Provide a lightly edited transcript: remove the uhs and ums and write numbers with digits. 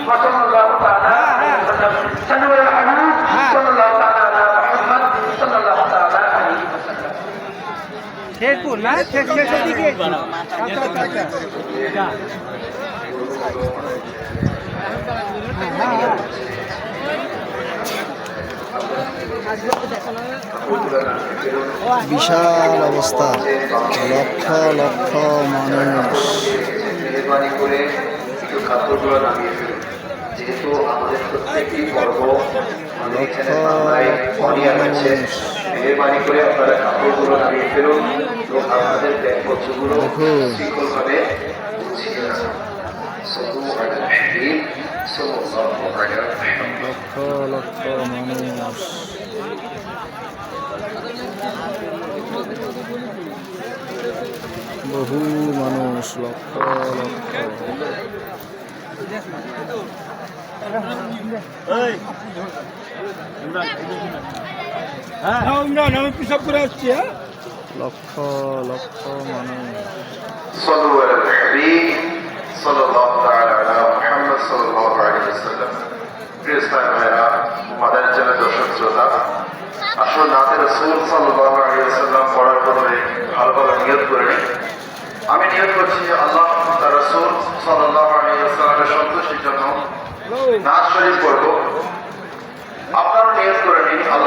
وصلى الله تعالى عليه وسلم صلوا على الحبيب صلى الله تعالى على محمد صلى الله تعالى عليه وسلم শেরপুর না শেষের দিকে বিশাল অবস্থা, লক্ষ লক্ষ মানুষ। মেহরবানি করে একটু খাদ্যগুলো নামিয়ে ফেলুন, যেহেতু আমাদের প্রত্যেকটি পর্ব এখানে বাংলায় অনিয়া হচ্ছে। মেহরবানি করে আপনারা কাপড়গুলো নামিয়ে ফেলুন এবং আপনাদের ব্যাগপত্রগুলো শৃঙ্খলভাবে গুছিয়ে রাখুন। লক্ষ লক্ষ মানুষ, বহু মানুষ, লক্ষ লক্ষ। আমি পিসাব করে আসছি। লক্ষ লক্ষ মানুষ। صلوا على الحبيب صلى الله تعالى على محمد صلى الله عليه وسلم। প্রিয় ইসলামী ভাইরা, মাদানী চ্যানেল দর্শক শ্রোতা, আসলে নাতে রাসূল সাল্লাল্লাহু আলাইহি ওয়াসাল্লাম পড়ার পূর্বে ভালো ভালো নিয়ত করে নিন। আমি নিয়ত করছি আল্লাহ তার রাসূল সাল্লাল্লাহু আলাইহি ওয়াসাল্লামের সন্তুষ্টির জন্য নাচ শরীফ পড়ব। আপনারও নিয়ত করে নিন।